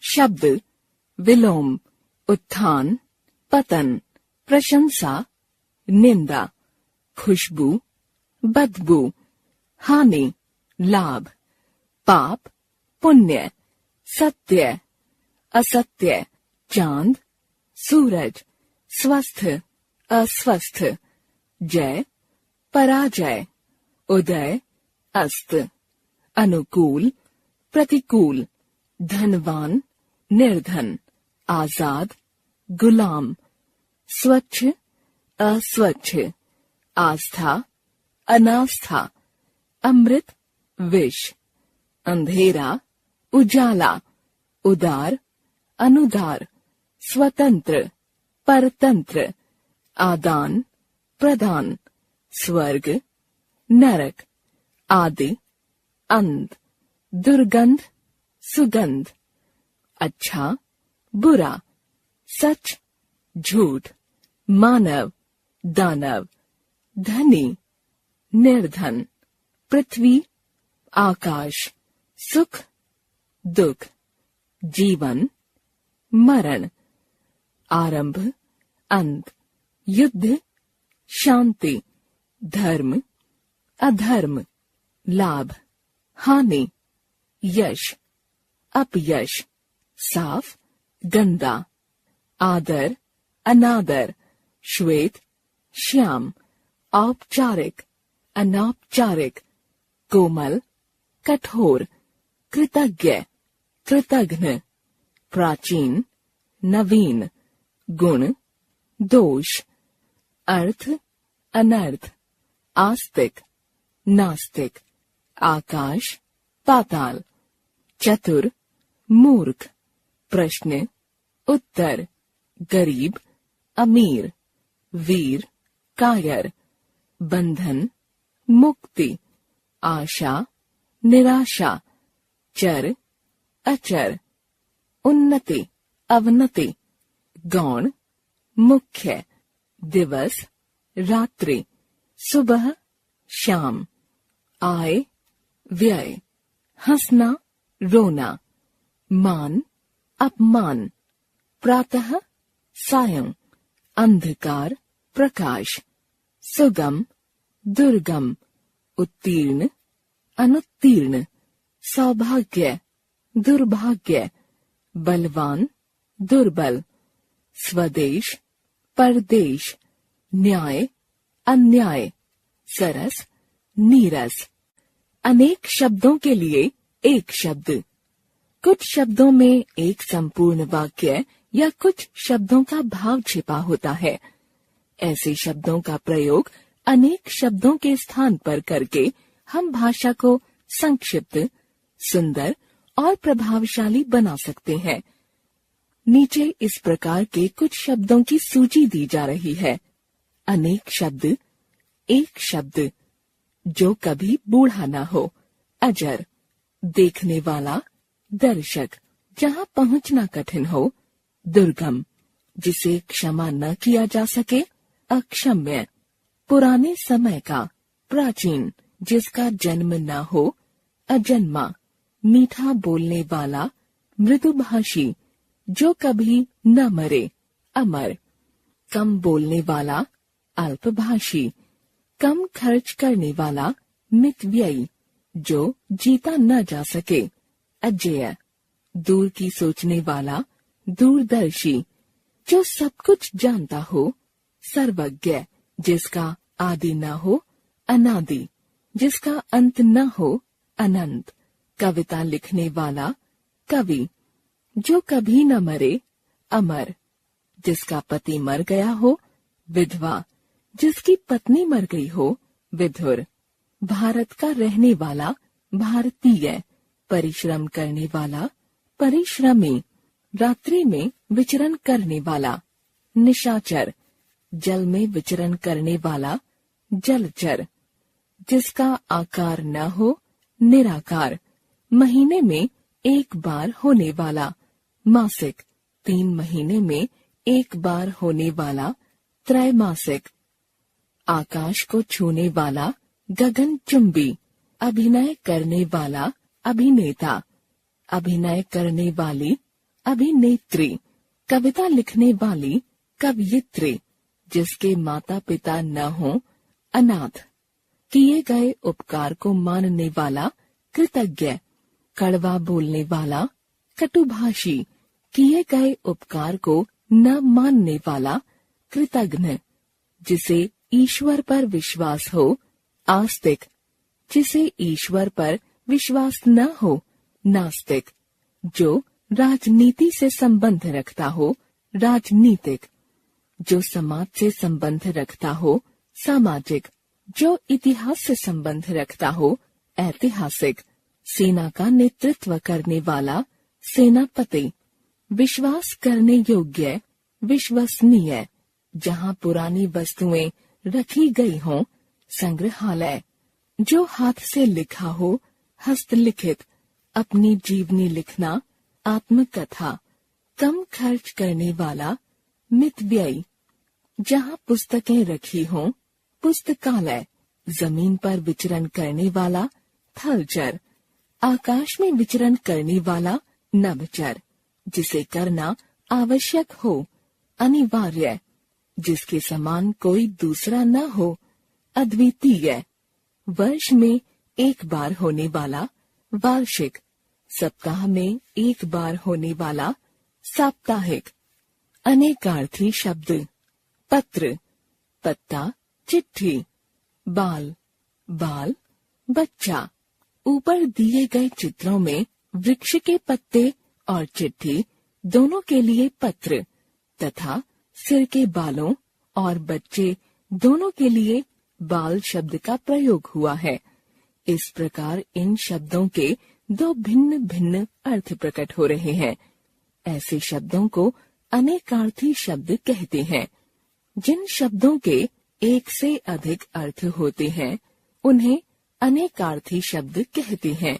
शब्द, विलोम, उत्थान, पतन, प्रशंसा, निंदा, खुशबू, बदबू, हानि, लाभ, पाप, पुण्य, सत्य, असत्य, चांद, सूरज, स्वस्थ, अस्वस्थ, जय, पराजय, उदय, अस्त, अनुकूल, प्रतिकूल, धनवान, निर्धन, आजाद, गुलाम, स्वच्छ, अस्वच्छ, आस्था, अनास्था, अमृत, विष, अंधेरा, उजाला, उदार, अनुदार, स्वतंत्र, परतंत्र, आदान, प्रदान, स्वर्ग, नरक, आदि, अंत, दुर्गंध, सुगंध, अच्छा, बुरा, सच, झूठ, मानव, दानव, धनी, निर्धन, पृथ्वी, आकाश, सुख, दुख, जीवन, मरण, आरंभ, अंत, युद्ध, शांति, धर्म, अधर्म, लाभ, हानि, यश, अपयश, साफ, गंदा, आदर, अनादर, श्वेत, श्याम, औपचारिक, अनौपचारिक, कोमल, कठोर, कृतज्ञ, कृतघ्न, प्राचीन, नवीन, गुण, दोष, अर्थ, अनर्थ, आस्तिक, नास्तिक, आकाश, पाताल, चतुर, मूर्ख, प्रश्न, उत्तर, गरीब, अमीर, वीर, कायर, बंधन, मुक्ति, आशा, निराशा, चर, अचर, उन्नति, अवनति, गौण, मुख्य, दिवस, रात्रि, सुबह, शाम, आय, व्यय, हंसना, रोना, मान, अपमान, प्रातः, सायं, अंधकार, प्रकाश, सुगम, दुर्गम, उत्तीर्ण, अनुत्तीर्ण, सौभाग्य, दुर्भाग्य, बलवान, दुर्बल, स्वदेश, परदेश, न्याय, अन्याय, सरस, नीरस। अनेक शब्दों के लिए एक शब्द। कुछ शब्दों में एक संपूर्ण वाक्य या कुछ शब्दों का भाव छिपा होता है। ऐसे शब्दों का प्रयोग अनेक शब्दों के स्थान पर करके हम भाषा को संक्षिप्त, सुंदर और प्रभावशाली बना सकते हैं। नीचे इस प्रकार के कुछ शब्दों की सूची दी जा रही है। अनेक शब्द, एक शब्द, जो कभी बूढ़ा न हो, अजर, देखने वाला, दर्शक, जहाँ पहुँचना कठिन हो, दुर्गम, जिसे क्षमा न किया जा सके, अक्षम्य, पुराने समय का, प्राचीन, जिसका जन्म न हो, अजन्मा, मीठा बोलने वाला, मृदुभाषी, जो कभी न मरे, अमर, कम बोलने वाला, अल्पभाषी, कम खर्च करने वाला, मितव्ययी, जो जीता न जा सके, अजेय, दूर की सोचने वाला, दूरदर्शी, जो सब कुछ जानता हो, सर्वज्ञ, जिसका आदि न हो, अनादि, जिसका अंत न हो, अनंत, कविता लिखने वाला, कवि, जो कभी न मरे, अमर, जिसका पति मर गया हो, विधवा, जिसकी पत्नी मर गई हो, विधुर, भारत का रहने वाला, भारतीय, परिश्रम करने वाला, परिश्रमी, रात्रि में विचरण करने वाला, निशाचर, जल में विचरण करने वाला, जलचर, जिसका आकार न हो, निराकार, महीने में एक बार होने वाला, मासिक, 3 महीने में एक बार होने वाला, त्रैमासिक, आकाश को छूने वाला, गगनचुंबी, अभिनय करने वाला, अभिनेता, अभिनय करने वाली, अभिनेत्री, कविता लिखने वाली, कवयित्री, जिसके माता पिता न हो, अनाथ, किए गए उपकार को मानने वाला, कृतज्ञ, कड़वा बोलने वाला, कटुभाषी, किए गए उपकार को न मानने वाला, कृतघ्न, जिसे ईश्वर पर विश्वास हो, आस्तिक, जिसे ईश्वर पर विश्वास न हो, नास्तिक, जो राजनीति से संबंध रखता हो, राजनीतिक, जो समाज से संबंध रखता हो, सामाजिक, जो इतिहास से संबंध रखता हो, ऐतिहासिक, सेना का नेतृत्व करने वाला, सेनापति, विश्वास करने योग्य, विश्वसनीय, जहाँ पुरानी वस्तुएं रखी गई हों, संग्रहालय, जो हाथ से लिखा हो, हस्तलिखित, अपनी जीवनी लिखना, आत्मकथा, कम खर्च करने वाला, मितव्ययी, जहाँ पुस्तकें रखी हों, पुस्तकालय, जमीन पर विचरण करने वाला, थलचर, आकाश में विचरण करने वाला, नभचर, जिसे करना आवश्यक हो, अनिवार्य, जिसके समान कोई दूसरा न हो, अद्वितीय, वर्ष में एक बार होने वाला, वार्षिक, सप्ताह में एक बार होने वाला, साप्ताहिक। अनेकार्थी शब्द, पत्र, पत्ता, चिट्ठी, बाल, बाल, बच्चा। ऊपर दिए गए चित्रों में वृक्ष के पत्ते और चिट्ठी दोनों के लिए पत्र तथा सिर के बालों और बच्चे दोनों के लिए बाल शब्द का प्रयोग हुआ है। इस प्रकार इन शब्दों के दो भिन्न भिन्न अर्थ प्रकट हो रहे हैं। ऐसे शब्दों को अनेकार्थी शब्द कहते हैं। जिन शब्दों के एक से अधिक अर्थ होते हैं उन्हें अनेकार्थी शब्द कहते हैं।